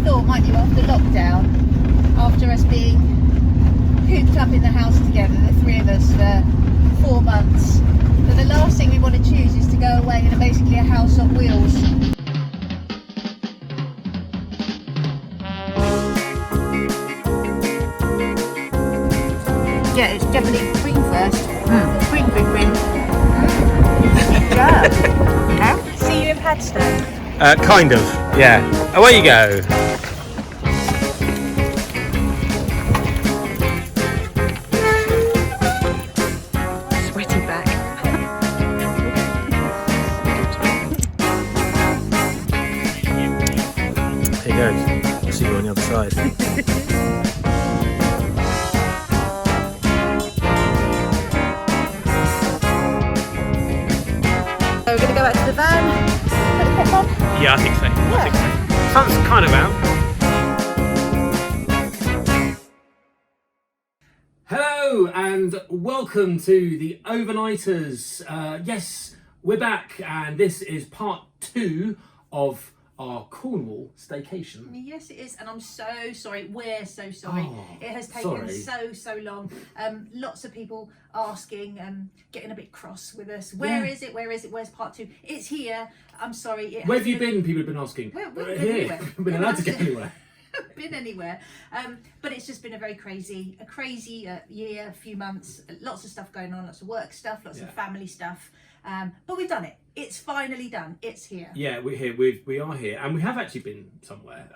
thought, might you, after lockdown, after us being cooped up in the house together, the three of us for 4 months, that the last thing we want to choose is to go away in basically a house on wheels. Yeah, it's definitely green first. Green. Yeah. See you in Padstow. Kind of, yeah. Away you go. Sweaty back. Here goes. I'll see you on the other side. So we're going to go back to the van. Put the kettle on. Yeah, I think so. Sun's kind of out. Hello and welcome to the Overnighters. Yes, we're back and this is part 2 of our Cornwall Staycation. Yes, it is, and I'm so sorry. We're so sorry. Oh, it has taken sorry. so long. Lots of people asking, getting a bit cross with us. Where is it? Where is it? Where's part 2? It's here. I'm sorry. Where have you been? People have been asking. We're here. anywhere. We haven't been allowed to get anywhere. Been anywhere, but it's just been a very crazy year, few months. Lots of stuff going on, lots of work stuff, lots of family stuff. But we've done it. It's finally done. It's here. Yeah, we're here. We are here, and we have actually been somewhere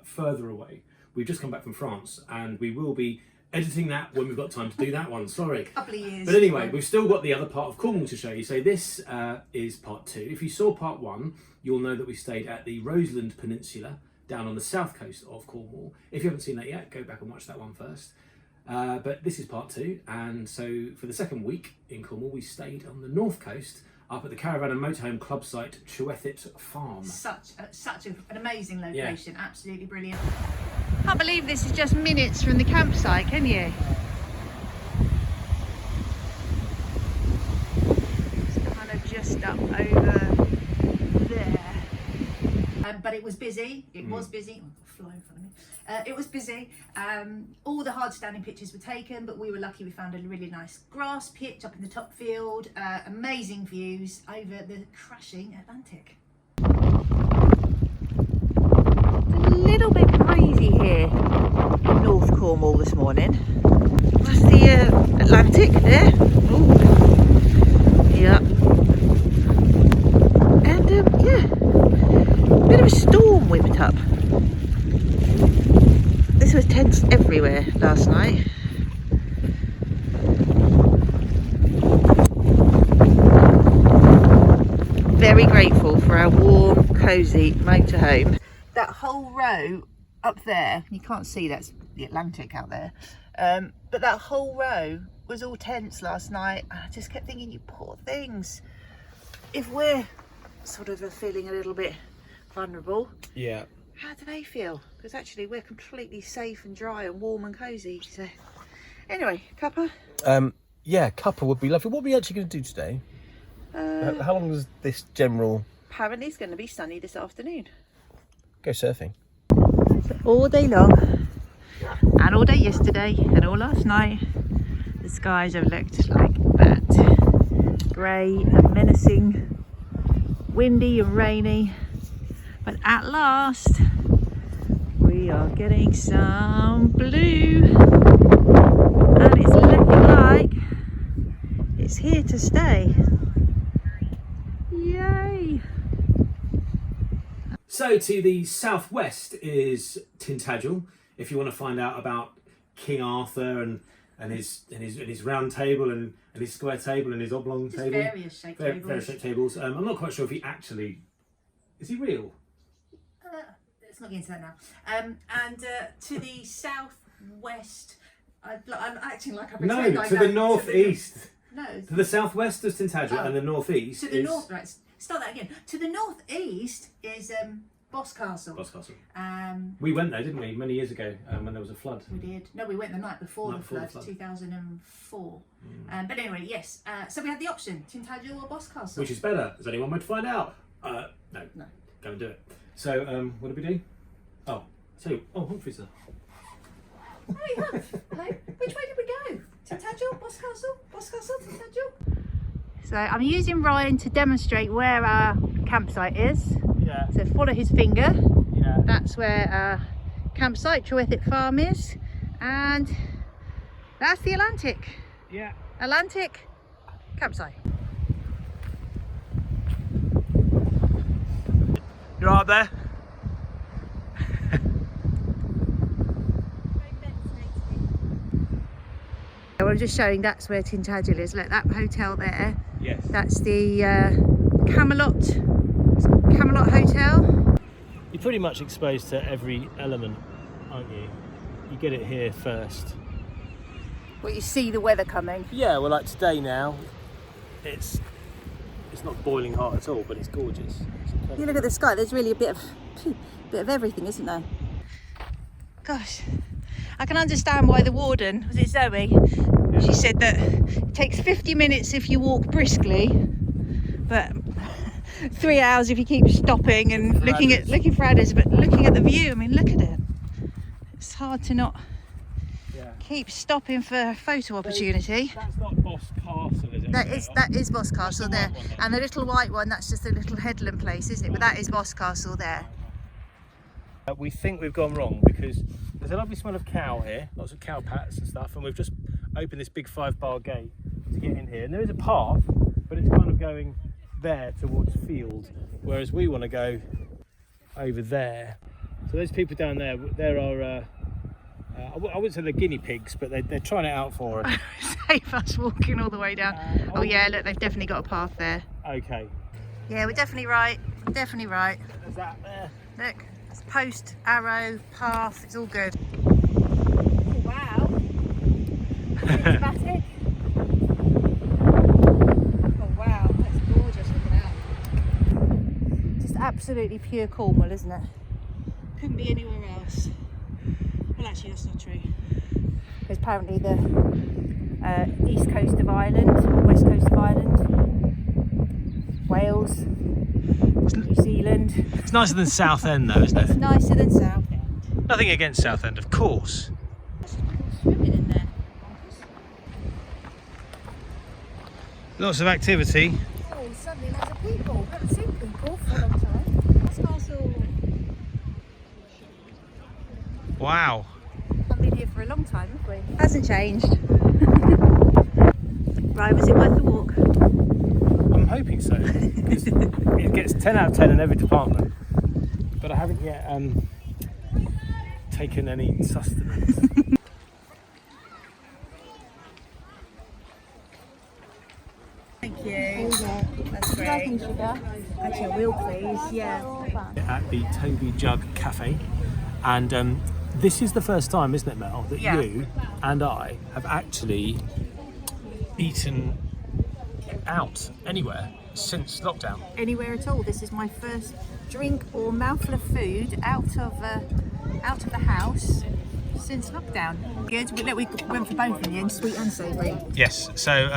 further away. We've just come back from France, and we will be editing that when we've got time to do that one. Sorry. A couple of years. But anyway, we've still got the other part of Cornwall to show you. So this is part 2. If you saw part 1, you'll know that we stayed at the Roseland Peninsula down on the south coast of Cornwall. If you haven't seen that yet, go back and watch that one first. But this is part 2, and so for the second week in Cornwall, we stayed on the north coast up at the Caravan and Motorhome club site, Trewethett Farm. Such an amazing location, absolutely brilliant. Can't believe this is just minutes from the campsite, can you? It's kind of just up over there. But it was busy. It was busy. Oh, fly in front of me. It was busy. All the hard standing pictures were taken, but we were lucky we found a really nice grass pitch up in the top field. Amazing views over the crashing Atlantic. It's a little bit breezy here in North Cornwall this morning. That's the Atlantic there. Ooh. Yeah. And yeah. Bit of a storm whipped up. This was tents everywhere last night. Very grateful for our warm, cosy motorhome. That whole row up there, you can't see, that's the Atlantic out there, but that whole row was all tents last night. I just kept thinking, you poor things. If we're sort of feeling a little bit vulnerable, Yeah. how do they feel? Because actually we're completely safe and dry and warm and cosy. So anyway, cuppa. Yeah, cuppa would be lovely. What are we actually going to do today? How long is this general? Apparently it's going to be sunny this afternoon. Go surfing. So all day long and all day yesterday and all last night, the skies have looked like that. Grey and menacing, windy and rainy. But at last, we are getting some blue, and it's looking like it's here to stay. Yay! So to the southwest is Tintagel. If you want to find out about King Arthur and his round table and his square table and his oblong table. Various shaped tables. Various shaped tables. I'm not quite sure if he actually is he real. Let's not get into that now. And to the southwest, I'm acting like I'm No, to the northeast. No. To the southwest is Tintagel and the northeast to the is... north. Right, start that again. To the northeast is Boscastle. Boscastle. Um, We went there, didn't we, many years ago when there was a flood. we did. No, we went the night before, Night the, before flood, the flood. 2004. But anyway, yes. So we had the option: Tintagel or Boscastle. Which is better? Has anyone want to find out? No. No. Go and do it. So, what do we do? Oh, so Humphrey's there. Hey, Humph. Hello. Which way did we go? Tintagel? Boscastle? Boscastle? Tintagel? So I'm using Ryan to demonstrate where our campsite is. Yeah. So follow his finger. Yeah. That's where our campsite, Trewethett Farm, is. And that's the Atlantic. Yeah. Atlantic campsite. You're up there? I'm just showing that's where Tintagel is. Look, that hotel there. Yes. That's the Camelot Hotel. You're pretty much exposed to every element, aren't you? You get it here first. Well, you see the weather coming. Yeah, well, like today now, it's not boiling hot at all, but it's gorgeous. It's You look at the sky. There's really a bit of everything, isn't there? Gosh, I can understand why the warden, was it Zoe? She said that it takes 50 minutes if you walk briskly, but 3 hours if you keep stopping and looking for others. But looking at the view, I mean, look at it. It's hard to not keep stopping for a photo opportunity. That's not Boscastle, is it? That is Boscastle there, and the little white one, that's just a little headland place, isn't it? But that is Boscastle there. We think we've gone wrong because there's a lovely smell of cow here, lots of cow pats and stuff, and we've just opened this big 5-bar gate to get in here. And there is a path, but it's kind of going there towards field, whereas we want to go over there. So those people down there, there are, I wouldn't say they're guinea pigs, but they're trying it out for us. Save us walking all the way down. Oh yeah, look, they've definitely got a path there. Okay. Yeah, we're definitely right. Definitely right. Is that there? Look, it's post, arrow, path, it's all good. Oh, wow. Dramatic. Oh wow, that's gorgeous looking out. Just absolutely pure Cornwall, isn't it? Couldn't be anywhere else. Well, actually, that's not true. Because apparently the east coast of Ireland, west coast of Ireland, Wales, New Zealand. It's nicer than Southend though, isn't It's it? nicer than Southend. Nothing against Southend, of course. Swimming in there. Lots of activity. Oh, suddenly lots of people. We haven't seen people for a long time. It's castle. Wow. I've been here for a long time, haven't we? Hasn't changed. Right, was it worth the walk? I'm hoping so. Because it gets 10 out of 10 in every department. But I haven't yet taken any sustenance. Thank you. That's great. Actually, I will please. Yeah. At the Toby Jug Cafe. And this is the first time, isn't it, Mel, that you and I have actually eaten out anywhere since lockdown. Anywhere at all. This is my first drink or mouthful of food out of the house since lockdown. Good. We went for both in the end, sweet and savoury. Yes, so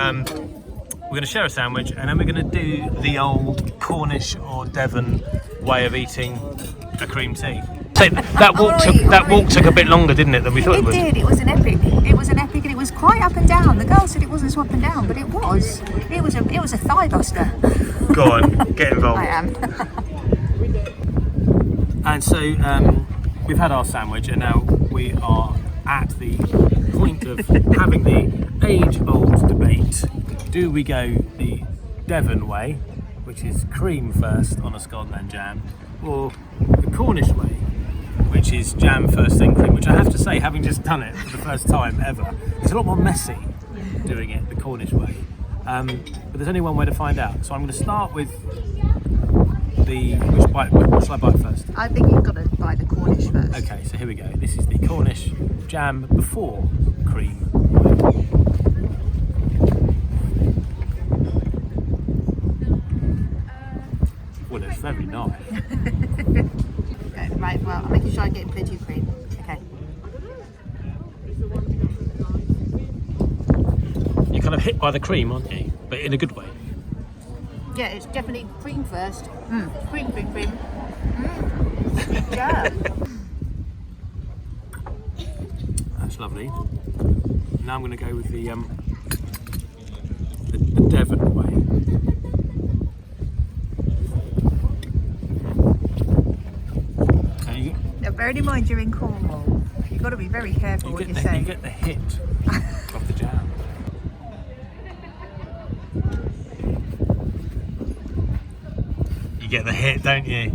we're going to share a sandwich and then we're going to do the old Cornish or Devon way of eating a cream tea. So that walk took a bit longer, didn't it, than we thought it would? It did. It was an epic. It was an epic, and it was quite up and down. The girl said it wasn't so up and down, but it was. It was a thigh buster. Go on, get involved. I am. And so we've had our sandwich, and now we are at the point of having the age-old debate: do we go the Devon way, which is cream first on a scone then jam, or the Cornish way, which is jam first then cream, which I have to say, having just done it for the first time ever, it's a lot more messy doing it the Cornish way. But there's only one way to find out. So I'm going to start with what shall I bite first? I think you've got to buy the Cornish first. Okay, so here we go. This is the Cornish jam before cream. Well, it's very nice. Okay, right, well, I'm making sure I'm getting plenty of cream. Okay. You're kind of hit by the cream, aren't you? But in a good way. Yeah, it's definitely cream first. Cream. Yeah. That's lovely. Now I'm going to go with the Devon way. Now, bearing in mind you're in Cornwall, you've got to be very careful what you say. You get the hit of the jam. You get the hit, don't you?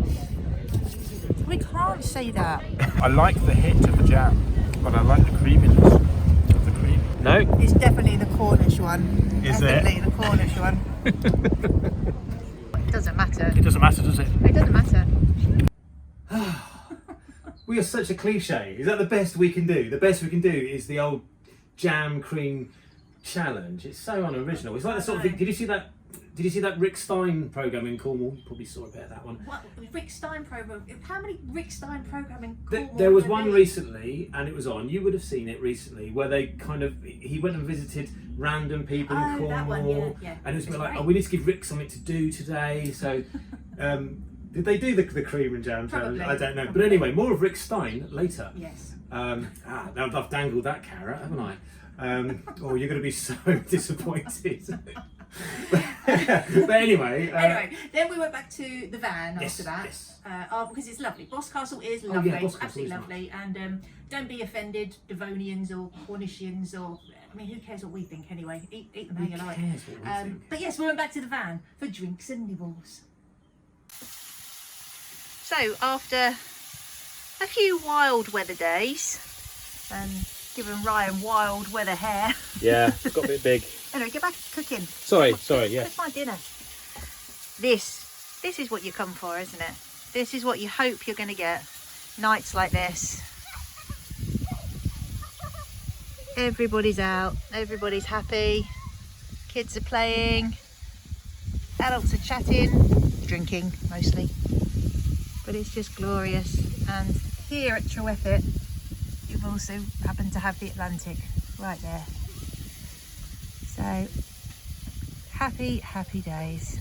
We can't say that. I like the hit of the jam, but I like the creaminess of the cream. No? It's definitely the Cornish one. Is definitely it? the Cornish one. It doesn't matter. It doesn't matter, does it? It doesn't matter. We are such a cliche. Is that the best we can do? The best we can do is the old jam cream challenge. It's so unoriginal. It's like the sort of thing. Did you see that Rick Stein program in Cornwall? You probably saw a bit of that one. What Rick Stein program? How many Rick Stein program in Cornwall? There was one recently, and it was on. You would have seen it recently, where they he went and visited random people in Cornwall, that one, yeah. and it was a bit like, oh, we need to give Rick something to do today. So, did they do the cream and jam challenge? I don't know. But anyway, more of Rick Stein later. Yes. Now I've dangled that carrot, haven't I? Oh, you're going to be so disappointed. But anyway, then we went back to the van after that. Yes. Because it's lovely. Boscastle is lovely, Boscastle absolutely is lovely. And don't be offended, Devonians or Cornishians, or I mean, who cares what we think anyway? Eat them how you like. But yes, we went back to the van for drinks and nibbles. So after a few wild weather days and giving Ryan wild weather hair. Yeah, it's got a bit big. Anyway, get back cooking. Sorry, yeah. That's my dinner. This is what you come for, isn't it? This is what you hope you're going to get. Nights like this. Everybody's out. Everybody's happy. Kids are playing. Adults are chatting. Drinking, mostly. But it's just glorious. And here at Trewethett, you've also happened to have the Atlantic right there. So, happy, happy days.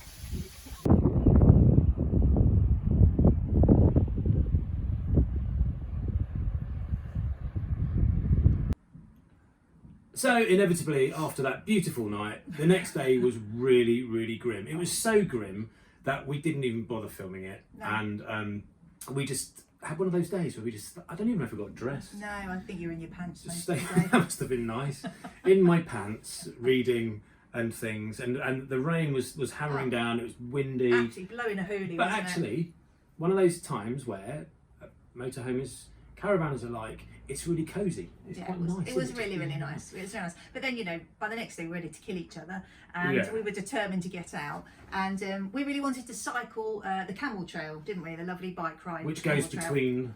So inevitably, after that beautiful night, the next day was really, really grim. It was so grim that we didn't even bother filming it. No. And we just had one of those days where I don't even know if we got dressed. No, I think you were in your pants most of the day. That must have been nice. In my pants, reading and things, and the rain was hammering down. It was windy. Absolutely blowing a hoolie, but wasn't actually, it? one of those times where motorhomes, caravans are like, it's really cosy. It's quite nice. It was really, really nice. It was very nice. But then, by the next day, we were ready to kill each other, and we were determined to get out. And we really wanted to cycle the Camel Trail, didn't we? The lovely bike ride. Which goes between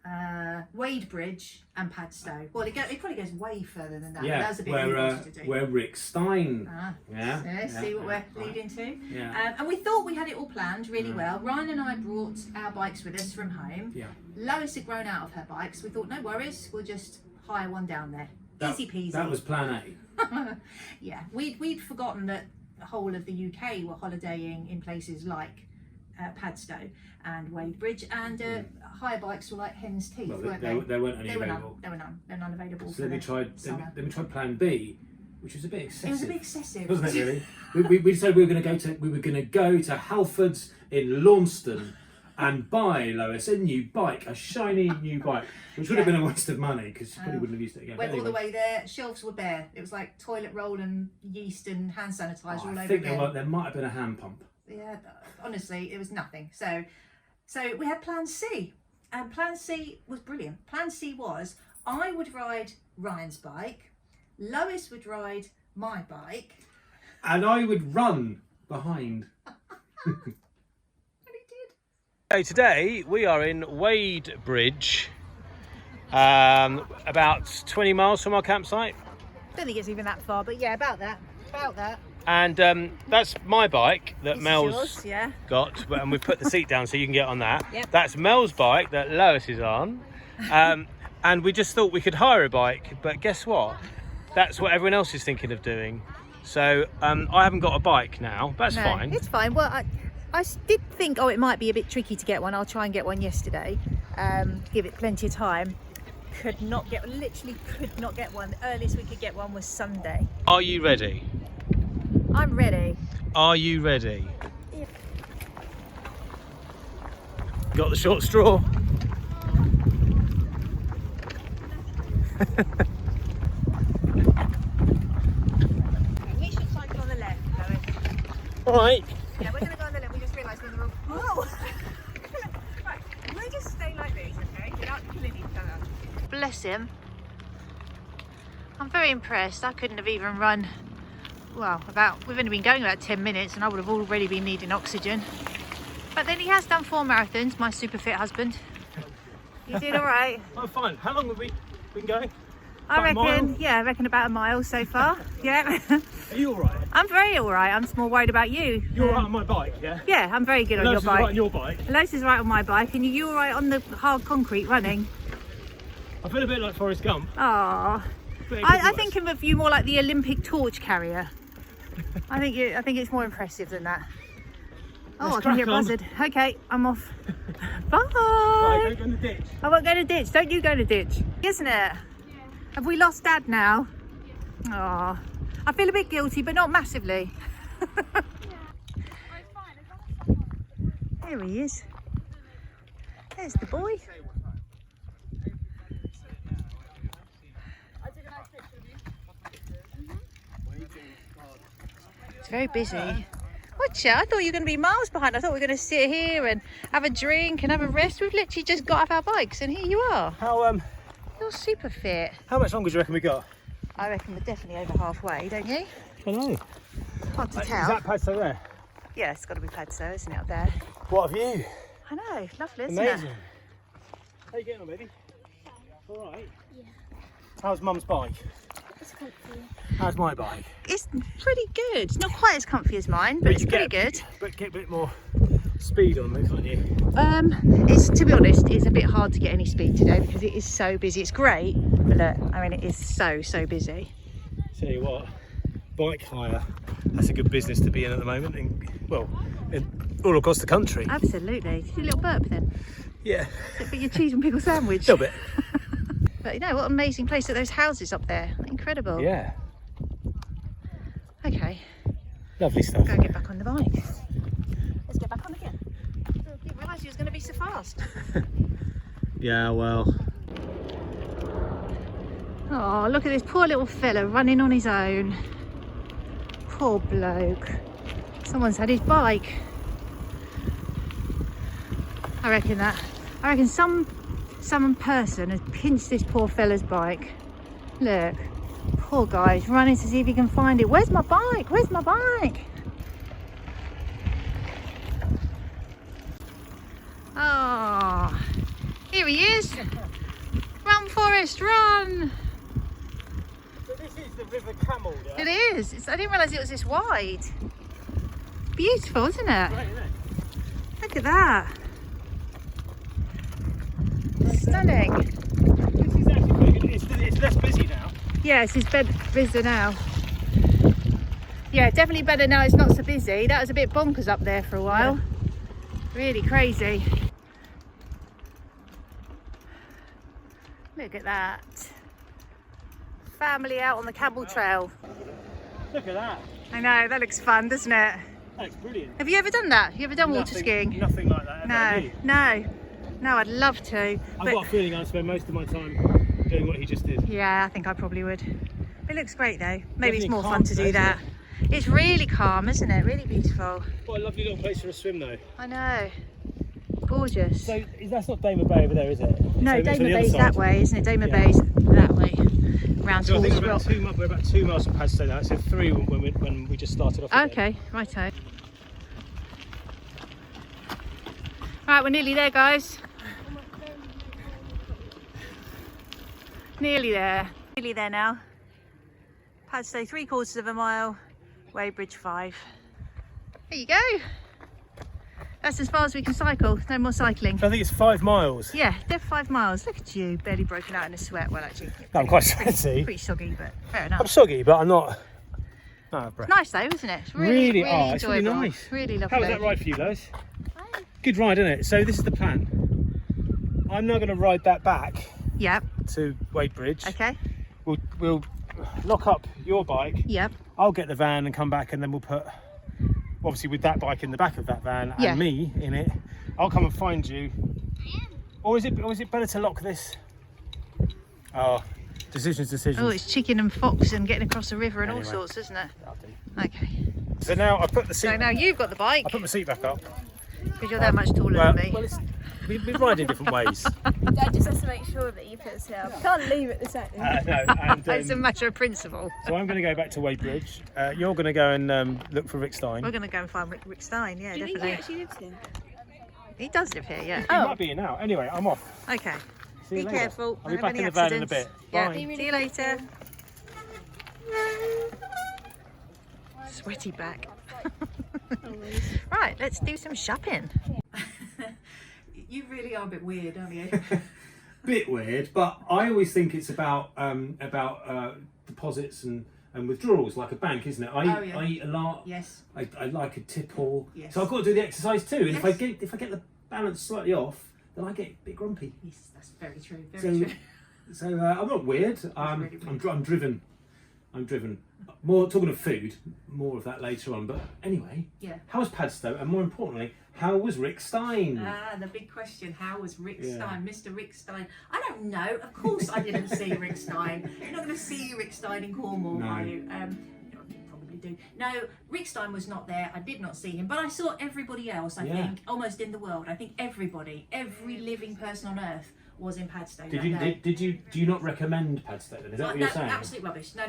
Wadebridge and Padstow. Well, it probably goes way further than that. Yeah, That was a bit we wanted to do. Where Rick Stein. See what we're leading to. Yeah. And we thought we had it all planned really well. Ryan and I brought our bikes with us from home. Yeah. Lois had grown out of her bikes. We thought, no worries, we'll just hire one down there. Easy peasy. That was plan A. Yeah, we'd forgotten that the whole of the UK were holidaying in places like Padstow and Wadebridge, and hire bikes were like hen's teeth, weren't they? There weren't any available. There were none available. So then we tried plan B, which was a bit excessive. It was a bit excessive, wasn't it? Really? we decided we were going to go to Halfords in Launceston and buy Lois a new bike, a shiny new bike, which would have been a waste of money because she probably wouldn't have used it again. Went all the way there, shelves were bare. It was like toilet roll and yeast and hand sanitizer all over I think again. there might have been a hand pump. Yeah, honestly, it was nothing. So we had plan C, and plan C was brilliant. Plan C was I would ride Ryan's bike, Lois would ride my bike, and I would run behind. So today we are in Wadebridge, about 20 miles from our campsite. I don't think it's even that far, but yeah, about that. And that's my bike that Mel's yours, got, and we've put the seat down so you can get on that. Yep. That's Mel's bike that Lois is on, and we just thought we could hire a bike, but guess what? That's what everyone else is thinking of doing. So I haven't got a bike now. That's fine. It's fine. Well, I did think, it might be a bit tricky to get one. I'll try and get one yesterday. Give it plenty of time. could not get, literally could not get one. The earliest we could get one was Sunday. Are you ready? I'm ready. Are you ready? Got the short straw? We should cycle on the left, Lois. Alright. Yeah, we're going to go on the left. We just realised we're in the wrong... Whoa! Right, we'll just stay like this, okay? Without killing each other. Bless him. I'm very impressed. I couldn't have even run... Well, we've only been going about 10 minutes and I would have already been needing oxygen. But then he has done 4 marathons, my super fit husband. You did all right. I'm fine. How long have we been going? I reckon about a mile so far. Yeah. Are you all right? I'm very all right. I'm just more worried about you. You're all right on my bike, yeah? Yeah, I'm very good on Lois your is bike. right on your bike. Lois is right on my bike, and you all right on the hard concrete running? I feel a bit like Forrest Gump. Oh, I think of you more like the Olympic torch carrier. I think it's more impressive than that. Oh, I can hear a buzzard. Okay, I'm off. Bye. Right, don't go in the ditch. I won't go to the ditch. Don't you go to the ditch. Isn't it? Yeah. Have we lost Dad now? Oh, I feel a bit guilty, but not massively. There he is. There's the boy. It's very busy. Watch out, I thought you were going to be miles behind. I thought we were going to sit here and have a drink and have a rest. We've literally just got off our bikes and here you are. You're super fit. How much longer do you reckon we got? I reckon we're definitely over halfway, don't you? I know. Hard to Is tell. that Padstow there? Yeah, it's got to be Padstow, isn't it, up there? What a view. I know, lovely, isn't Amazing. it? How you getting on, baby? All right. Yeah. How's Mum's bike? It's comfy. How's my bike? It's pretty good. It's not quite as comfy as mine, but it's pretty good. But get a bit more speed on them, can't you? It's, to be honest, it's a bit hard to get any speed today because it is so busy. It's great, but look, I mean, it is so busy. Tell you what, bike hire, that's a good business to be in at the moment, all across the country. Absolutely. Did you do a little burp then? Yeah. For your cheese and pickle sandwich? A little bit. But you know, what an amazing place. Look at those houses up there. Incredible. Yeah. Okay. Lovely stuff. Go get back on the bike. Let's get back on again. I didn't realise you was going to be so fast. Yeah, well. Oh, look at this poor little fella running on his own. Poor bloke. Someone's had his bike. I reckon some person has pinched this poor fella's bike. Look, poor guy's running to see if he can find it. Where's my bike? Where's my bike? Oh, here he is. Run, Forrest, run. So this is the River Camel, yeah? It is. I didn't realise it was this wide. Beautiful, isn't it? Great, isn't it? Look at that. Stunning. This is actually pretty good. It's less busy now. Yes, it's busier now. Yeah, definitely better now it's not so busy. That was a bit bonkers up there for a while. Yeah. Really crazy. Look at that. Family out on the Camel Trail. Look at that. I know, that looks fun, doesn't it? That looks brilliant. Have you ever done that? You ever done water skiing? Nothing like that. No, I'd love to. I've got a feeling I'd spend most of my time doing what he just did. Yeah, I think I probably would. It looks great though. Maybe it's more calm fun to do today, that. It's really calm, isn't it? Really beautiful. What a lovely little place for a swim though. I know. Gorgeous. So that's not Damer Bay over there, is it? No, So it's on Damer the other Bay's side. that way, isn't it? Damer Yeah. Bay's that way. Round So I think towards we're about 2 miles from Padstow now. So 3 when we just started off. Again. Okay, righto. Right, we're nearly there, guys. Nearly there. Nearly there now. Padstow 3/4 mile, Weybridge 5. There you go. That's as far as we can cycle. No more cycling. So I think it's 5 miles. Yeah, they're 5 miles. Look at you, barely broken out in a sweat. Well, actually, No, I'm quite sweaty. pretty soggy, but fair I'm enough. soggy, but I'm not. No, breath. Nice though, isn't it? It's really it's really enjoyable. nice. Really lovely. How was that ride for you, Lois? Good ride, isn't it? So this is the plan. I'm now going to ride that back Yep. to Wadebridge. Okay. We'll lock up your bike. Yep. I'll get the van and come back, and then we'll put, obviously with that bike in the back of that van and me in it. I'll come and find you. Or is it better to lock this? Oh, decisions. Oh, it's chicken and fox and getting across the river and Anyway. all sorts, isn't it? That'll do. Okay. So now I put the seat. So now you've got the bike I put my seat back up. because you're that much taller Well, than me. we ride in different ways. Dad just has to make sure that you put the seat up. You can't leave it the same. No, and, It's a matter of principle. so I'm going to go back to Wadebridge. You're going to go and look for Rick Stein. We're going to go and find Rick Stein. Yeah, Do you think definitely. he actually lives here? He does live here. Yeah. He might be here now. Anyway, I'm off. Okay. See you Be later. careful. I'll be Don't back have in any the van in a accidents. bit. Yeah. Bye. See you later. Sweaty back. Right, let's do some shopping. You really are a bit weird, aren't you? Bit weird, but I always think it's about deposits and withdrawals, like a bank, isn't it? I eat a lot. Yes. I like a tipple. Yes. So I've got to do the exercise too. And Yes. if I get the balance slightly off, then I get a bit grumpy. Yes, that's very true. Very true. So I'm not weird. I'm driven. I'm driven. More talking of food, more of that later on. But anyway, Yeah. how was Padstow? And more importantly, how was Rick Stein? Ah, the big question, how was Rick Yeah. Stein, Mr. Rick Stein? I don't know, of course I didn't see Rick Stein. You're not going to see Rick Stein in Cornwall, No. are you? You probably do. No, Rick Stein was not there, I did not see him, but I saw everybody else, I Yeah. think, almost in the world. I think everybody, every living person on earth was in Padstow Did that you day. do you not recommend Padstow then? Is that what no, you're saying? absolute rubbish. No.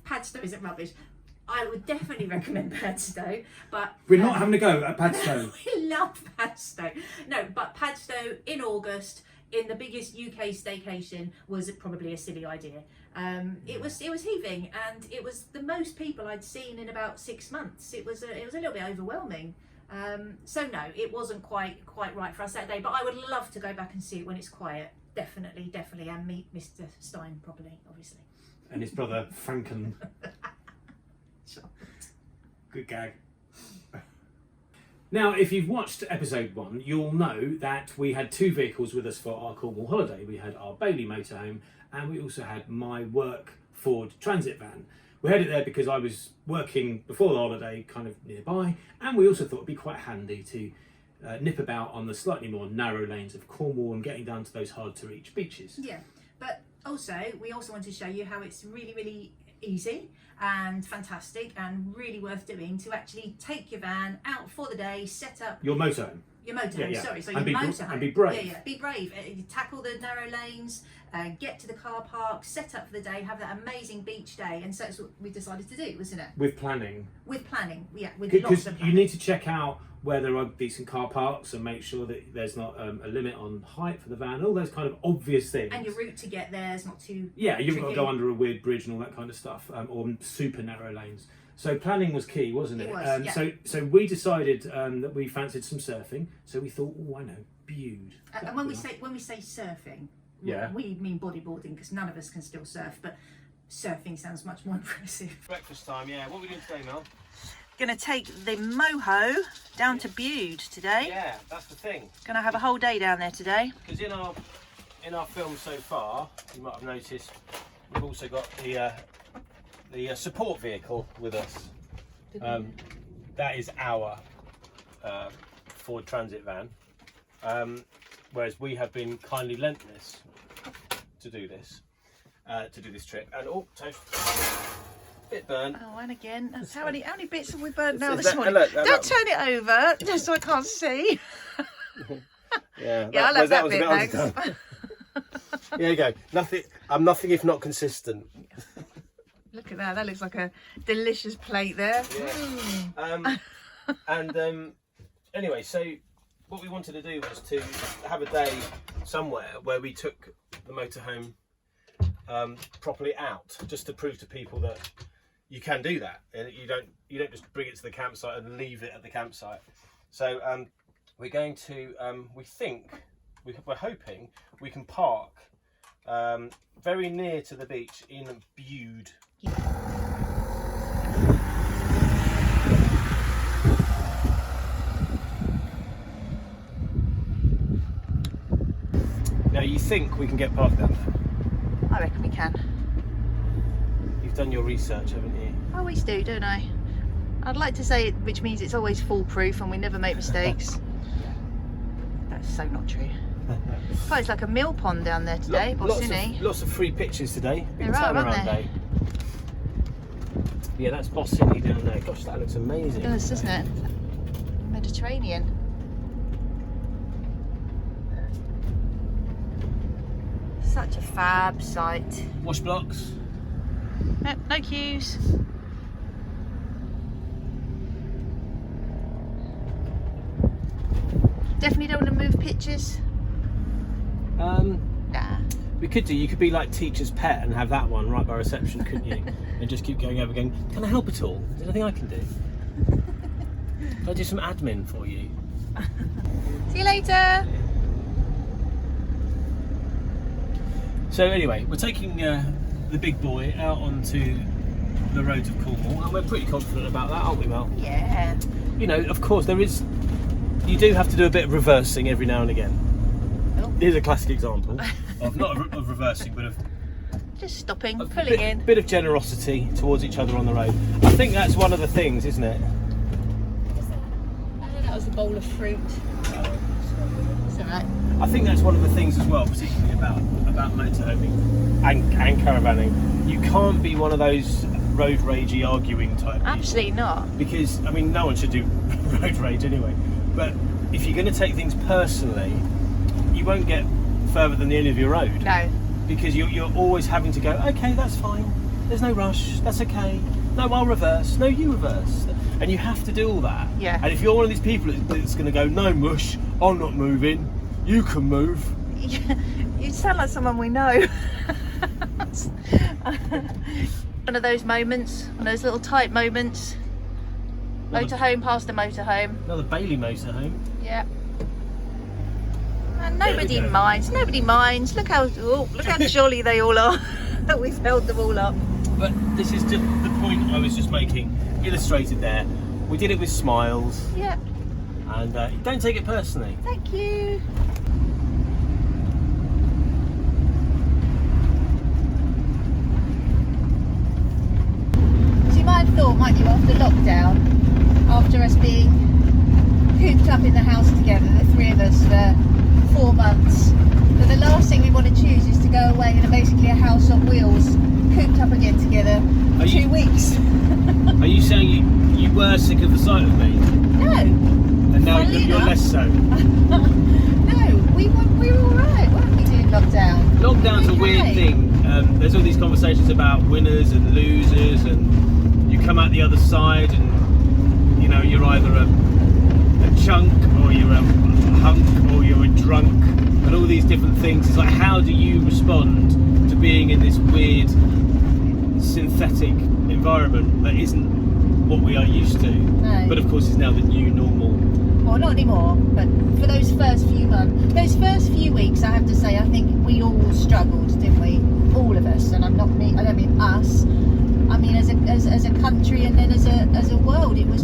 Padstow isn't rubbish. I would definitely recommend Padstow, but We're not having a go at Padstow. we love Padstow. No, but Padstow in August in the biggest UK staycation was probably a silly idea. It was heaving, and it was the most people I'd seen in about 6 months. It was a little bit overwhelming. So no, it wasn't quite right for us that day. But I would love to go back and see it when it's quiet. Definitely, and meet Mr. Stein properly, obviously. And his brother Franken. Good gag. Now, if you've watched episode 1, you'll know that we had 2 vehicles with us for our Cornwall holiday. We had our Bailey motorhome, and we also had my work Ford Transit van. We had it there because I was working before the holiday kind of nearby, and we also thought it'd be quite handy to nip about on the slightly more narrow lanes of Cornwall and getting down to those hard to reach beaches. Yeah, but we also want to show you how it's really, really easy and fantastic and really worth doing to actually take your van out for the day, set up Your motorhome. your motorhome, Yeah. sorry, so And your be motorhome. and be brave. Yeah, be brave. You tackle the narrow lanes, get to the car park, set up for the day, have that amazing beach day, and so that's what we decided to do, wasn't it? With planning. With planning, yeah, with Because lots of you planning. need to check out where there are decent car parks and make sure that there's not a limit on height for the van, all those kind of obvious things. And your route to get there is not too Yeah, you've got to tricky. go under a weird bridge and all that kind of stuff, or super narrow lanes. So planning was key, wasn't it? It was, yeah. So we decided that we fancied some surfing. So we thought, oh, I know, Bude. And when we say surfing, Yeah. we mean bodyboarding, because none of us can still surf, but surfing sounds much more impressive. Breakfast time, yeah. What are we doing today, Mel? Gonna take the moho down to Bude today. Yeah, that's the thing. Gonna have a whole day down there today. Because in our film so far, you might have noticed we've also got the support vehicle with us. That is our Ford Transit van. Whereas we have been kindly lent this to do this trip. And oh, toast. Bit burnt. Oh, and again, how many bits have we burnt now Is this that- morning? look, Don't turn it over, just so I can't see. Yeah, Yeah, I love that was a bit, bit thanks. underdone. There you go. I'm nothing if not consistent. Look at that, that looks like a delicious plate there. Yeah. Anyway, so what we wanted to do was to have a day somewhere where we took the motorhome properly out, just to prove to people that you can do that, and you don't just bring it to the campsite and leave it at the campsite. So we're going to we're hoping we can park very near to the beach in Bude. Now you think we can get parked down there? I reckon we can. You've done your research, haven't you? I always do, don't I? I'd like to say it, which means it's always foolproof and we never make mistakes. That's so not true. Oh, it's like a mill pond down there today, Bossini. Lots of free pictures today. Big There are, turnaround aren't there? day. Yeah, that's Bossini down there. Gosh, that looks amazing. It does, doesn't it? Mediterranean. Such a fab site. Wash blocks. Nope, no queues. Definitely don't want to move pictures. Nah. We could do. You could be like teacher's pet and have that one right by reception, couldn't you? And just keep going over, going. Can I help at all? Is there anything I can do? Can I do some admin for you? See you later. So anyway, we're taking the big boy out onto the roads of Cornwall, and we're pretty confident about that, aren't we, Mel? Yeah. You know, of course, you do have to do a bit of reversing every now and again. Oh. Here's a classic example of not of reversing, but of Just stopping, a pulling in. bit of generosity towards each other on the road. I think that's one of the things, isn't it? That was a bowl of fruit. It's alright. I think that's one of the things as well, particularly about motorhoming and caravanning. You can't be one of those road ragey arguing type people. Absolutely not. Because, I mean, no one should do road rage anyway. But if you're going to take things personally, you won't get further than the end of your road. No. Because you're always having to go, okay, that's fine. There's no rush. That's okay. No, I'll reverse. No, you reverse. And you have to do all that. Yeah. And if you're one of these people that's going to go, no mush, I'm not moving. You can move. You sound like someone we know. One of those moments, one of those little tight moments. Motorhome past the motorhome. Another Bailey motorhome. Yeah. And nobody minds. Nobody minds. Look how jolly they all are. That we've held them all up. But this is just the point I was just making, illustrated there. We did it with smiles. Yeah. And don't take it personally. Thank you. So you might have thought, might you, after lockdown, after us being cooped up in the house together, the three of us for 4 months, that the last thing we want to choose is to go away in basically a house on wheels, cooped up again together for 2 weeks. Are you saying you were sick of the sight of me? No. And now you're less so? No, we were alright, weren't we, doing lockdown? Lockdown's a weird Okay. thing. There's all these conversations about winners and losers, and you come out the other side and, you know, you're either a chunk or you're a hunk or you're a drunk and all these different things. It's like, how do you respond to being in this weird synthetic environment that isn't what we are used to? No. But of course is now the new normal. Well, not anymore, but for those first few months, those first few weeks, I have to say, I think we all struggled, didn't we? All of us, and I don't mean us. I mean as a country, and then as a world, it was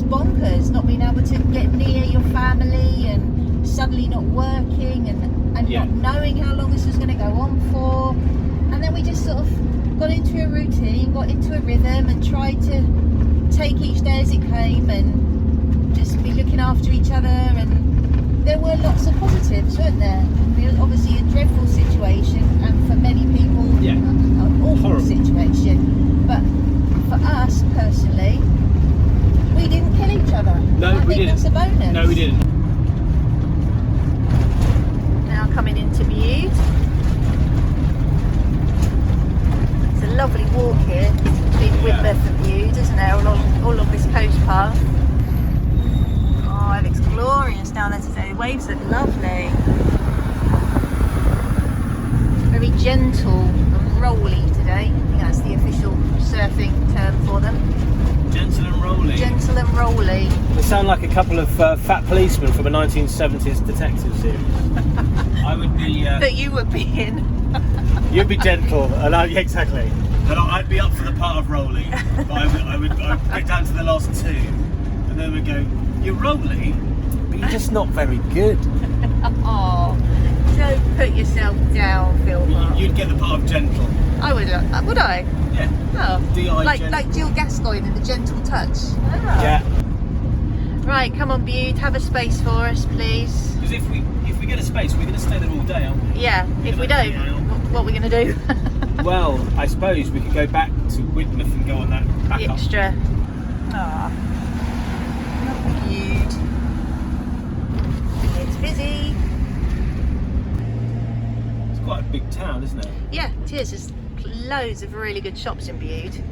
bonkers, not being able to get near your family, and suddenly not working, and Yeah. not knowing how long this was going to go on for. And then we just sort of got into a routine, got into a rhythm, and tried to take each day as it came, and just be looking after each other. And there were lots of positives, weren't there? It was obviously a dreadful situation, and for many people, Yeah. an awful Horrible. situation. But for us personally, we didn't kill each other. No, I we think didn't. That's a bonus. No, we didn't. Now coming into Bude. It's a lovely walk here between Widmouth and Bude, isn't there? All along this coast path. Oh, it looks glorious down there today. The waves look lovely. Very gentle and rolly today. I think that's the official surfing term for them. Gentle and rolling. Gentle and rolly. They sound like a couple of fat policemen from a 1970s detective series. I would be. That you would be in. You'd be gentle, and exactly. And I'd be up for the part of rolling, but I would get down to the last two, and then we'd go, "You're rolling, but you're just not very good." Oh, You'd get the part of gentle. I would. Would I? Yeah. Oh. D.I. Like Jill Gascoigne in The Gentle Touch. Ah. Yeah. Right, come on, Bude, have a space for us, please. Because if we get a space, we're going to stay there all day, aren't we? Yeah. If we don't, what are we going to do? Well, I suppose we could go back to Widmouth and go on that back The up. extra. Ah. Bude. It's busy. It's quite a big town, isn't it? Yeah, it is. There's loads of really good shops in Bude.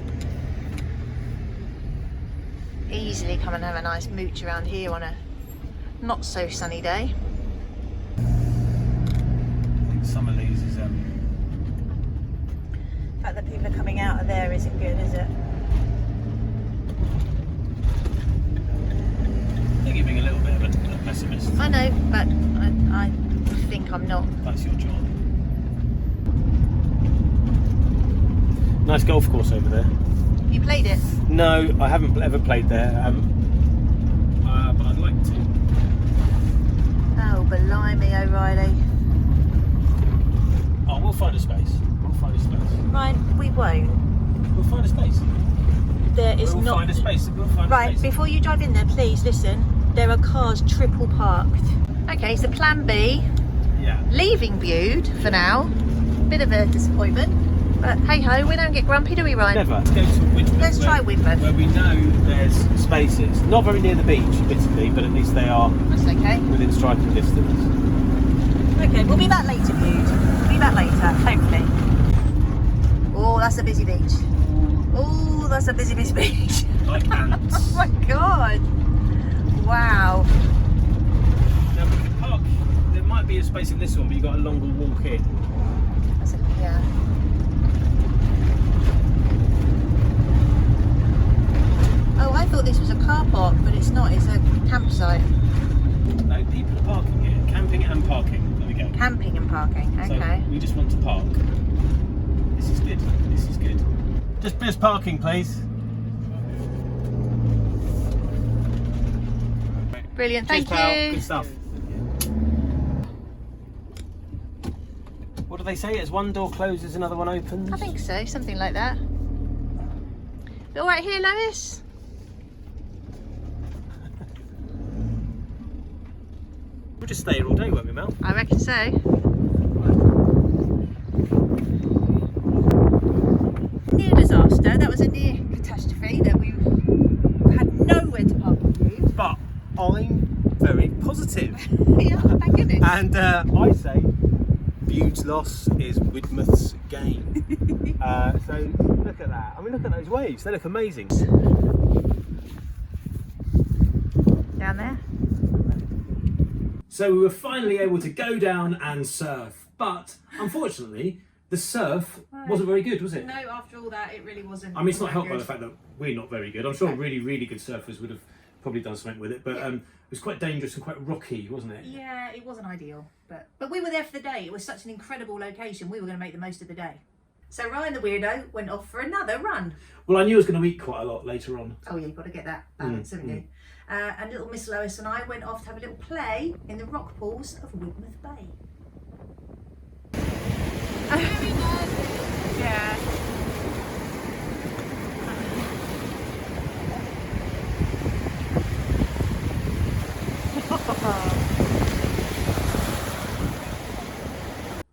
Easily come and have a nice mooch around here on a not so sunny day. I think some of these is The fact that people are coming out of there isn't good, is it? I think you're being a little bit of a pessimist. I know, but I think I'm not. That's your job. Nice golf course over there. You played it? No, I haven't ever played there, but I'd like to. Oh, blimey, O'Reilly. Oh, we'll find a space. We'll find a space. Right, we won't. We'll find a space. There is We'll not. find a space. We'll find a Right, space. before you drive in there, please listen. There are cars triple parked. Okay, so plan B, Yeah. leaving Bude for now. Bit of a disappointment, but hey ho, we don't get grumpy, do we, Ryan? Never. Let's go to Widmouth. Let's try Widmouth. Where we know there's spaces. Not very near the beach, admittedly, but at least they are That's okay. within striking distance. Okay, we'll be back later, Bude. We'll be back later, hopefully. Oh, that's a busy beach. Oh, that's a busy beach. Like ants. Oh my god. Wow. Now we could park. There might be a space in this one, but you've got a longer walk in. That's a, yeah. Oh, I thought this was a car park, but it's not. It's a campsite. No, people are parking here. Camping and parking. There we go. Camping and parking. Okay. So we just want to park. This is good. This is good. Just parking, please. Brilliant. Thank Cheers, pal. you. Good stuff. What do they say? As one door closes, another one opens? I think so. Something like that. You all right here, Lois? We'll just stay here all day, won't we, Mel? I reckon so. Near disaster. That was a near catastrophe that we had nowhere to park on Bude. But I'm very positive. Yeah, thank goodness. And I say Bude's loss is Widmouth's gain. So look at that. I mean, look at those waves. They look amazing. Down there. So we were finally able to go down and surf, but unfortunately the surf wasn't very good, was it? No, after all that, it really wasn't. I mean, it's not helped by the fact that we're not very good. I'm sure really, really good surfers would have probably done something with it, but it was quite dangerous and quite rocky, wasn't it? Yeah, it wasn't ideal, but we were there for the day. It was such an incredible location. We were going to make the most of the day. So Ryan the weirdo went off for another run. Well, I knew I was going to eat quite a lot later on. Oh yeah, you've got to get that balance, haven't you? And little Miss Lois and I went off to have a little play in the rock pools of Widmouth Bay. Yeah.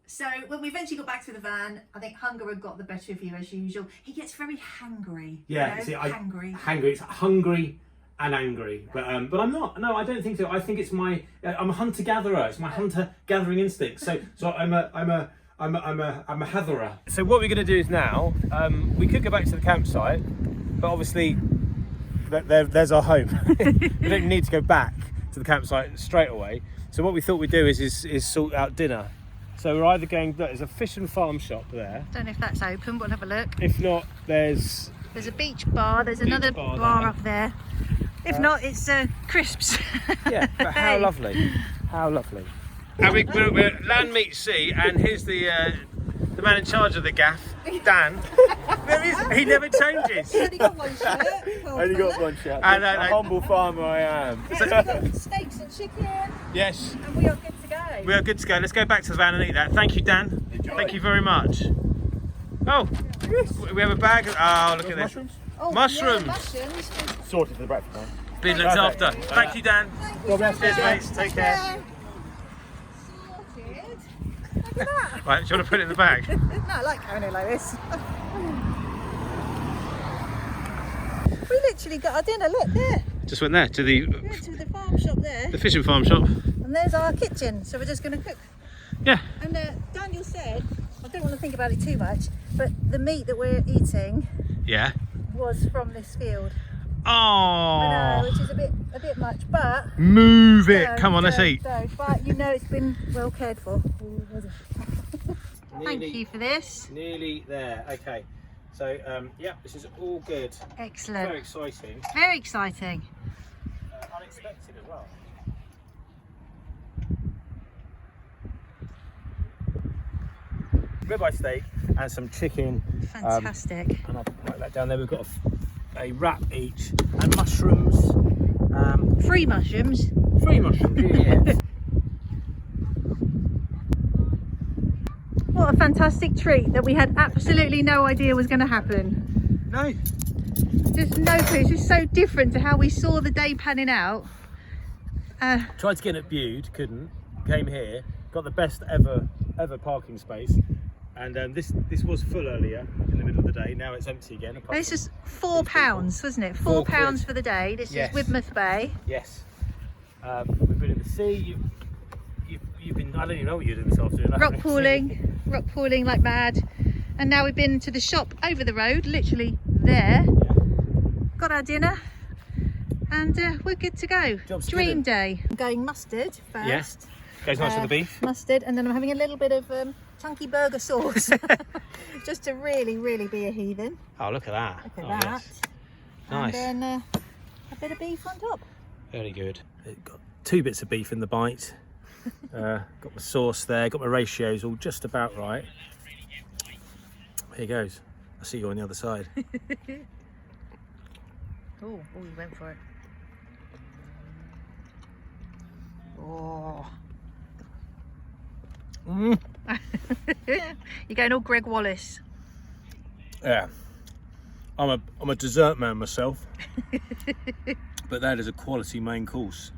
So when we eventually got back to the van, I think hunger had got the better of you as usual. He gets very hangry. Yeah, you know? see, hangry. It's hungry and angry, but I'm not. No, I don't think so. I think it's my. I'm a hunter gatherer. It's my hunter gathering instinct. So I'm a hatherer. So what we're going to do is now, we could go back to the campsite, but obviously there's our home. We don't need to go back to the campsite straight away. So what we thought we'd do is sort out dinner. So we're either going, there's a fish and farm shop there. Don't know if that's open, but we'll have a look. If not, there's a beach bar. There's another bar bar there. up there. If not, it's crisps. yeah. But how lovely, how lovely. And we're land meets sea, and here's the man in charge of the gaff, Dan. He never changes. Only got one shirt. Only got one shirt. And a humble farmer I am. We've got steaks and chicken, Yes. and we are good to go. We are good to go. Let's go back to the van and eat that. Thank you, Dan. Enjoy. Thank you very much. Oh, we have a bag. Oh, look at this. Oh, Mushrooms. Yeah, mushrooms. Sorted for the breakfast, man. Been looked after. Thank you, Dan. God bless. Cheers, mates. Take care. Sorted. Look at that. Right, do you want to put it in the bag? No, I like having it like this. We literally got our dinner, look there. Just went there to the Yeah, to the farm shop there. the fishing farm shop. And there's our kitchen, so we're just going to cook. Yeah. And Daniel said, I don't want to think about it too much, but the meat that we're eating Yeah. was from this field. Oh. I know, which is a bit much, but Move it. don't, Come on, let's don't, eat. don't. But you know it's been well cared for. Thank you for this. Nearly there. Okay. So, yeah, this is all good. Excellent. Very exciting. Very exciting. Unexpected as well. Ribeye steak and some chicken. Fantastic. And I'll write that down there. We've got a wrap each and mushrooms. Free mushrooms. Free mushrooms. Yeah. What a fantastic treat that we had absolutely no idea was going to happen. No. Just no clue. It's just so different to how we saw the day panning out. Tried to get at Bude, couldn't. Came here, got the best ever parking space, and this was full earlier in the middle of the day. Now it's empty again. This is £4, wasn't it? £4 £4 for the day. This Yes. is Widmouth Bay. Yes. We've been in the sea. You've been. I don't even know what you're doing this afternoon. Rock pooling like mad. And now we've been to the shop over the road, literally there. Got our dinner, and we're good to go. Job's Dream good. day. I'm going mustard first. Yes. Goes nice with the beef. Mustard, and then I'm having a little bit of chunky burger sauce, just to really, really be a heathen. Oh, look at that. Look at that. Yes. Nice. And then a bit of beef on top. Very good. It got 2 bits of beef in the bite. Got my sauce there. Got my ratios all just about right. Here goes. I'll see you on the other side. Oh, we went for it. Oh. Mm. You're going all Greg Wallace. Yeah. I'm a dessert man myself. But that is a quality main course.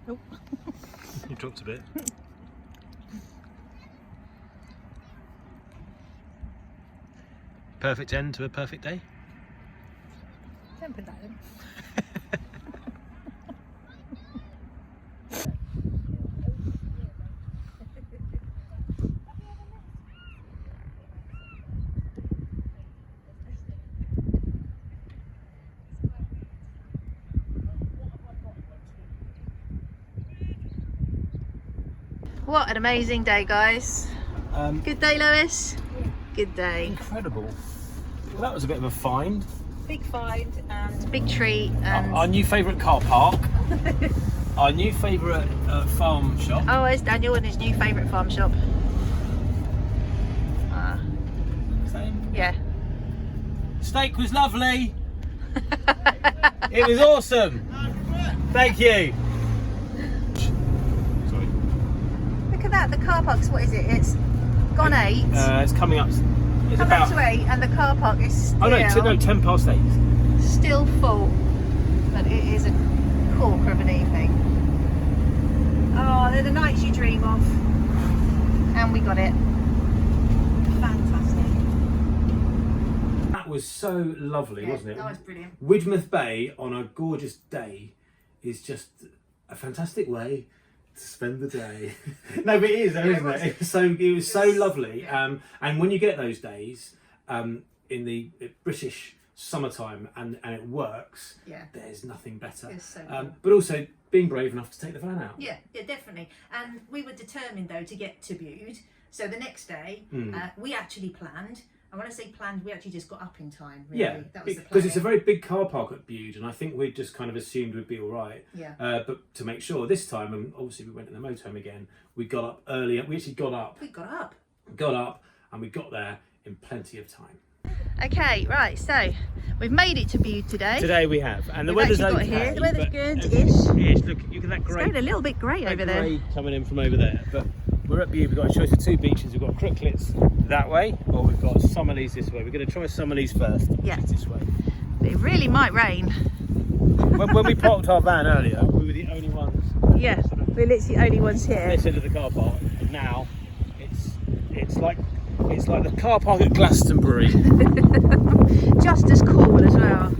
Oh. You dropped a bit. Perfect end to a perfect day. Don't put that in. What an amazing day, guys. Good day, Lois. Good day. Incredible. Well, that was a bit of a find. Big find and big treat and Our new favourite car park. Our new favourite farm shop. oh, it's Daniel and his new favourite farm shop. Same. Yeah. Steak was lovely. It was awesome. Thank you. Sorry. Look at that, the car park's, what is it? It's gone 8. It's coming up. It's Come about. up to 8 and the car park is still, Oh no, 10 past 8. still full. But it is a corker of an evening. Oh, they're the nights you dream of. And we got it. Fantastic. That was so lovely, wasn't it? That was brilliant. Widmouth Bay on a gorgeous day is just a fantastic way to spend the day. No, but it is, though, isn't it? It was so lovely. And when you get those days in the British summertime and it works, Yeah. there's nothing better. It's so cool. But also being brave enough to take the van out. Yeah, definitely. And we were determined though to get to Bude. So the next day, we actually planned. And when I say planned, we actually just got up in time. Really. Yeah, that was the because it's a plan. very big car park at Bude, and I think we just kind of assumed we'd be all right. Yeah. But to make sure this time, and obviously we went in the motorhome again, we got up earlier. We actually got up, We got up. and we got there in plenty of time. Okay, right, so we've made it to Bude today. Today we have, and the We've weather's actually got okay. here. The weather's but good-ish. Ish. Look at that It's grey. going a little bit grey over there. Grey coming in from over there, but we're at Bude. We've got a choice of two beaches. We've got Crooklets that way, or we've got Summerleys this way. We're going to try Summerleys first. Yeah. Which is this way. It really might rain. When we parked our van earlier, we were the only ones. Yeah, we're literally the only ones here. This end of the car park. And now it's like the car park at Glastonbury. Just as cool as well.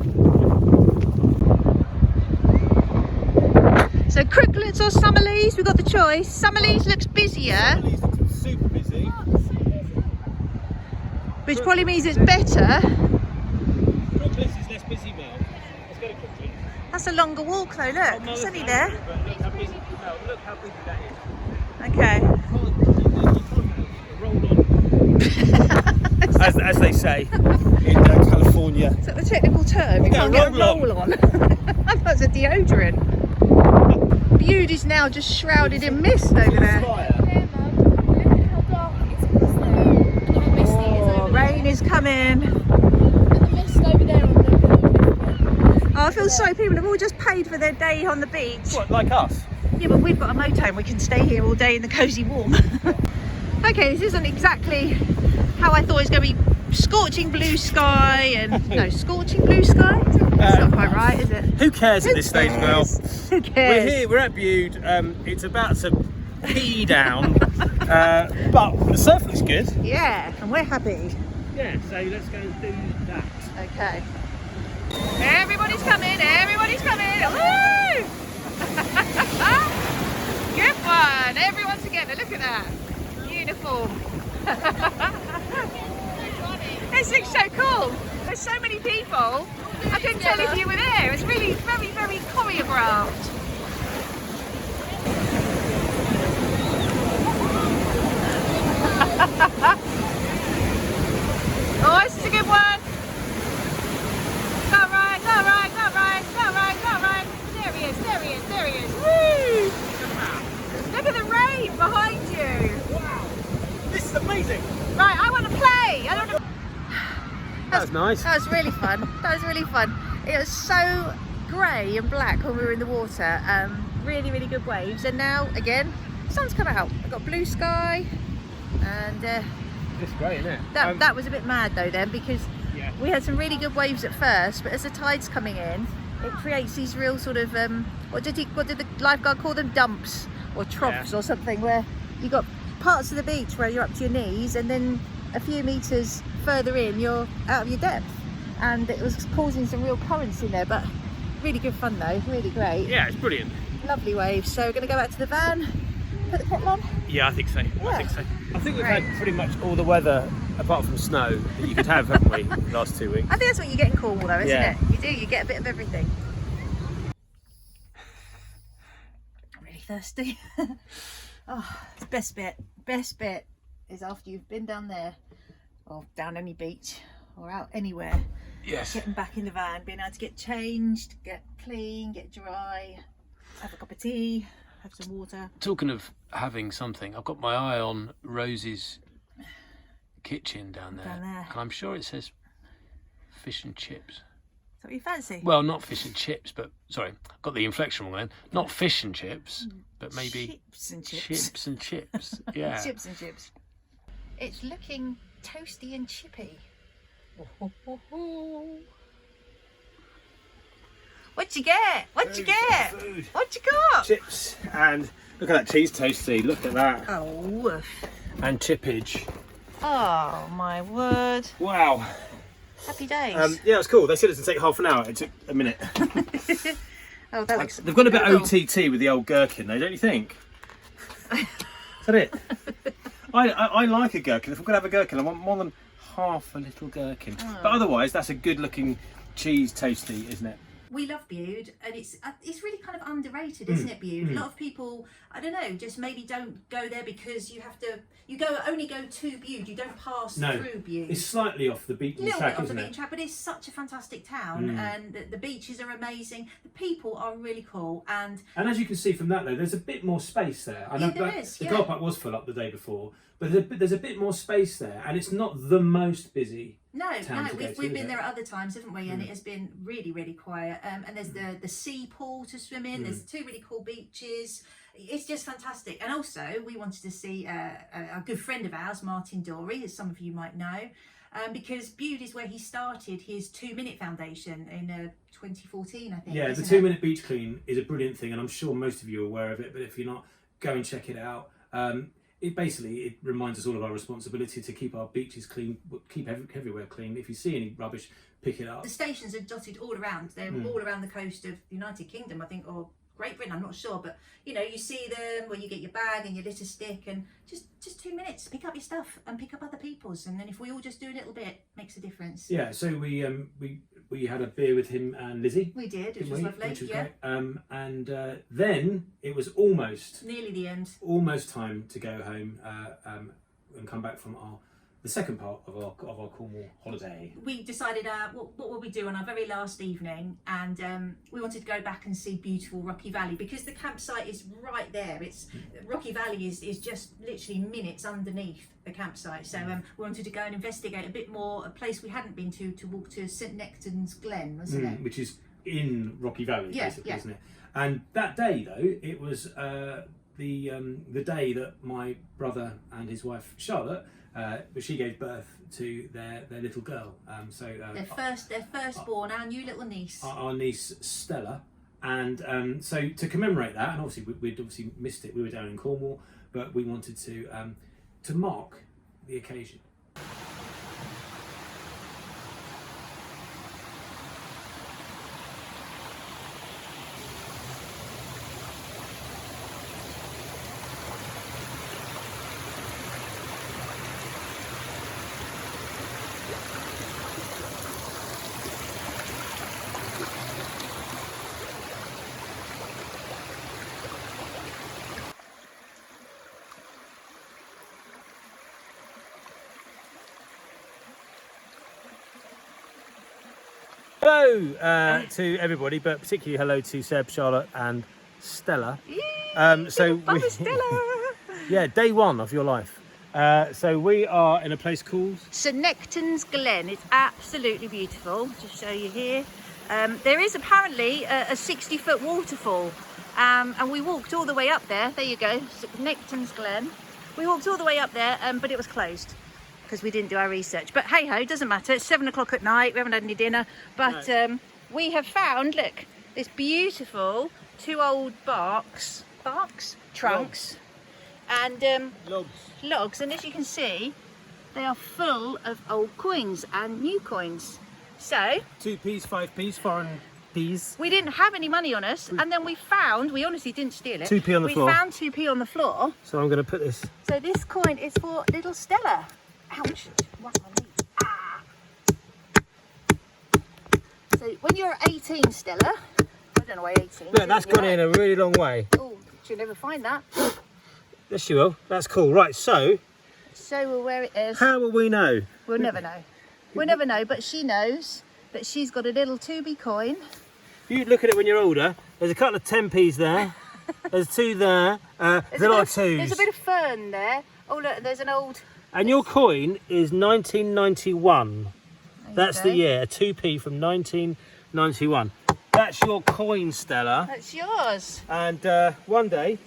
So Crooklets or Summerleys, we've got the choice. Summerleys looks busier, Summerleys looks super busy. which probably means it's better. Crooklets is less busy, Mel. Let's go to Crooklets. That's a longer walk though, look, Oh, no, it's only no, there. but look how busy, Mel, look how busy that is. Okay. Roll on. as they say in California. Is that the technical term? You can't get a roll on. I thought it was a deodorant. Bude is now just shrouded in mist over there. Oh, rain is coming. Oh, I feel sorry, people have all just paid for their day on the beach. What, like us? Yeah, but we've got a motorhome, we can stay here all day in the cosy warm. Okay, this isn't exactly how I thought it was going to be. Scorching blue sky and... No, scorching blue sky? That's not quite right, is it? Who cares at this stage, Mel? Who cares? We're here, we're at Bude. It's about to pee down, but the surf looks good. Yeah, and we're happy. Yeah, so let's go and do that. Okay. Everybody's coming, everybody's coming. Woo! Good one. Everyone together, look at that. Uniform. This looks so cool. There's so many people. I couldn't tell if you were there. It's really very, very choreographed. Oh, this is a good one. Go right, go right, go right, go right, go right. There he is, there he is, there he is. Woo! Look at the rain behind you. Wow, this is amazing. Right, I want to play. I don't know. That was nice. That was really fun. That was really fun. It was so grey and black when we were in the water. Really, really good waves. And now, again, the sun's come out. I've got blue sky. And It's great, isn't it? that was a bit mad though then, because Yeah. we had some really good waves at first, but as the tide's coming in, it creates these real sort of, what did the lifeguard call them? Dumps or troughs or something, where you got parts of the beach where you're up to your knees, and then a few metres further in you're out of your depth, and it was causing some real currents in there, but really good fun though, really great. Yeah, it's brilliant. Lovely waves. So we're going to go back to the van, put the kettle on. Yeah, I think so. Yeah. I think so. I think we've Great. had pretty much all the weather, apart from snow, that you could have, haven't we, the last 2 weeks? I think that's what you get in Cornwall though, isn't Yeah. it? You do, you get a bit of everything. I'm really thirsty. Oh, it's best bit is after you've been down there, or down any beach, or out anywhere, Yes. getting back in the van, being able to get changed, get clean, get dry, have a cup of tea, have some water. Talking of having something, I've got my eye on Rose's kitchen down there. Down there. And I'm sure it says fish and chips. Is that what you fancy? Well, not fish and chips, but sorry, got the inflection wrong then. Not fish and chips, but maybe chips and chips. chips and chips. Yeah. Chips and chips. It's looking toasty and chippy. What'd you get? What'd you get? Food. What you got? Chips, and look at that cheese toasty. Look at that. Oh, woof. And chippage. Oh my word. Wow. Happy days. Yeah, it was cool. They said it would take half an hour. It took a minute. Oh, that looks They've got a bit incredible. OTT with the old gherkin, though, don't you think? Is that it? I like a gherkin. If I'm going to have a gherkin, I want more than half a little gherkin. Oh. But otherwise, that's a good-looking cheese toasty, isn't it? We love Bude, and it's really kind of underrated, isn't it, Bude? A lot of people, I don't know, just maybe don't go there because you have to, only go to Bude, you don't pass through Bude. It's slightly off the beaten Little track, bit off the isn't beaten it? track, but it's such a fantastic town, and the beaches are amazing. The people are really cool, and And as you can see from that, though, there's a bit more space there. I know there that is, the yeah. car park was full up the day before, but there's a bit more space there, and it's not the most busy No, town to go to, we've is been it? there at other times, haven't we? And it has been really, really quiet. And there's the sea pool to swim in. There's 2 really cool beaches. It's just fantastic. And also, we wanted to see a good friend of ours, Martin Dorey, as some of you might know, because Bude is where he started his 2-minute foundation in 2014, I think. Yeah, the isn't it? 2-minute beach clean is a brilliant thing, and I'm sure most of you are aware of it, but if you're not, go and check it out. It reminds us all of our responsibility to keep our beaches clean, keep everywhere clean. If you see any rubbish, pick it up. The stations are dotted all around. They're all around the coast of the United Kingdom, I think, or Great Britain, I'm not sure, but you know, you see them where you get your bag and your litter stick, and just 2 minutes, pick up your stuff and pick up other people's, and then if we all just do a little bit, makes a difference. Yeah, so we had a beer with him and Lizzie. We did, which didn't was we? lovely. Which was Yeah, great. And then it was almost nearly the end. time to go home and come back from the second part of our Cornwall holiday. We decided what will we do on our very last evening, and we wanted to go back and see beautiful Rocky Valley, because the campsite is right there. It's Rocky Valley is just literally minutes underneath the campsite, so we wanted to go and investigate a bit more, a place we hadn't been to walk to St Nectan's Glen, wasn't it? Which is in Rocky Valley, basically, yeah. isn't it? And that day though, it was the day that my brother and his wife Charlotte, she gave birth to their little girl. Their firstborn, our new little niece. Our niece Stella. And so to commemorate that, and obviously we'd obviously missed it. We were down in Cornwall, but we wanted to mark the occasion. Hello to everybody, but particularly hello to Seb, Charlotte and Stella. Stella! Yeah, day 1 of your life. So we are in a place called St Nectan's Glen. It's absolutely beautiful. Just show you here. There is apparently a 60-foot waterfall, and we walked all the way up there. There you go, St Nectan's Glen. We walked all the way up there, but it was closed because we didn't do our research. But hey ho, doesn't matter. It's 7 o'clock at night. We haven't had any dinner, but we have found, look, this beautiful 2 old trunks, and logs, and as you can see, they are full of old coins and new coins. So 2p's, 5p's, foreign p's. we didn't have any money on us, and then we honestly didn't steal it. 2p on the floor. We found 2p on the floor. So I'm going to put this. So this coin is for little Stella. Ouch! What's my knee? Ah. So when you're 18, Stella, I don't know why 18. Yeah, that's gone in a really long way. Oh, she'll never find that. Yes, you will. That's cool. Right, so Show her where it is. how will we know? We'll never know. We'll never know, but she knows that she's got a little 2p coin. You look at it when you're older. There's a couple of 10p's there. There's 2 there. There are 2s. There's a bit of fern there. Oh look, there's an old... And your coin is 1991. That's the year, a 2p from 1991. That's your coin, Stella. That's yours. And one day,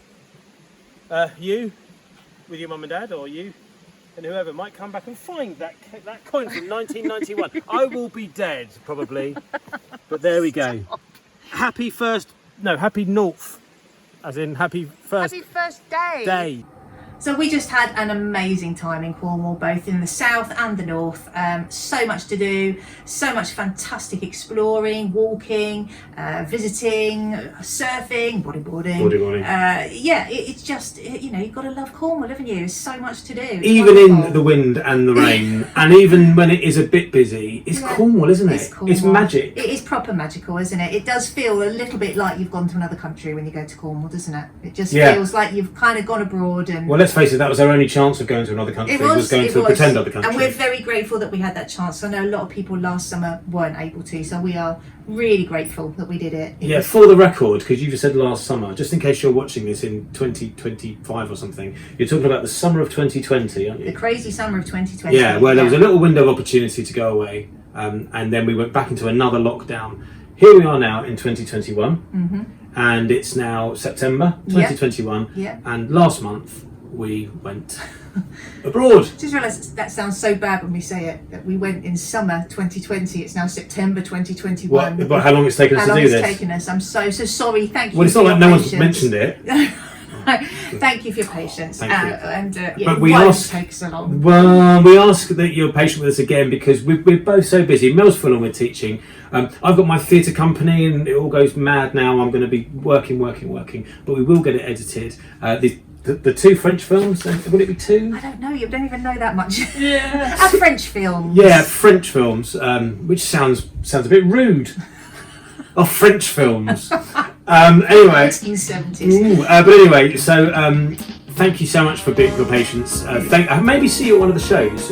you, with your mum and dad, or you and whoever, might come back and find that coin from 1991. I will be dead, probably. But there we go. Happy North. As in happy first day. So we just had an amazing time in Cornwall, both in the south and the north. So much to do, so much fantastic exploring, walking, visiting, surfing, bodyboarding. It's just, you've got to love Cornwall, haven't you? There's so much to do. It's Even wonderful. in the wind and the rain, and even when it is a bit busy, it's Cornwall, isn't it? It's magic. It is proper magical, isn't it? It does feel a little bit like you've gone to another country when you go to Cornwall, doesn't it? It just feels like you've kind of gone abroad. And well, let's let's face it, that was our only chance of going to another country. It was going to a pretend other country. And we're very grateful that we had that chance. I know a lot of people last summer weren't able to, so we are really grateful that we did it. Yeah, for the record, because you just said last summer, just in case you're watching this in 2025 or something, you're talking about the summer of 2020, aren't you? The crazy summer of 2020. Yeah, where there was a little window of opportunity to go away, and then we went back into another lockdown. Here we are now in 2021, and it's now September 2021, and last month we went abroad. Just realised that sounds so bad when we say it, that we went in summer 2020, it's now September 2021. What, how long it's taken us to do this? How long it's taken us, I'm so sorry, thank you. Well, it's not like no one's mentioned it. Thank you for your patience. Thank you. And but we won't ask, take so long. Well, we ask that you're patient with us again because we're both so busy. Mel's full on with teaching. I've got my theatre company and it all goes mad now. I'm going to be working, but we will get it edited. The two French films, would it be two? I don't know, you don't even know that much. Yeah. French films. Yeah, French films, which sounds a bit rude. Oh, French films. Anyway. 1970s. But anyway, so thank you so much for being your patience. Maybe see you at one of the shows.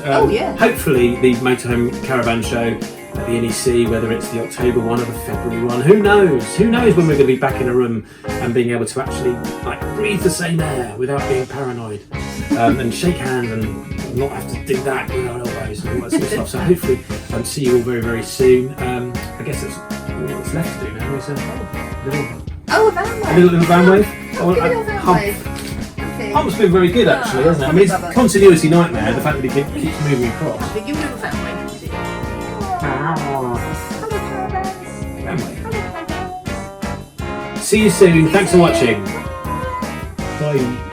Hopefully the Motorhome Caravan show at the NEC, whether it's the October one or the February one. Who knows? Who knows when we're going to be back in a room and being able to actually like breathe the same air without being paranoid, and shake hands and not have to do that with our elbows and all that sort of stuff. So hopefully see you all very, very soon. I guess that's all that's left to do now is a little van wave. A little van wave. Hump's been very good actually, hasn't it? I mean, it's a continuity nightmare, the fact that he keeps moving across. Give me a little van wave. See you soon. Thanks for watching. Bye.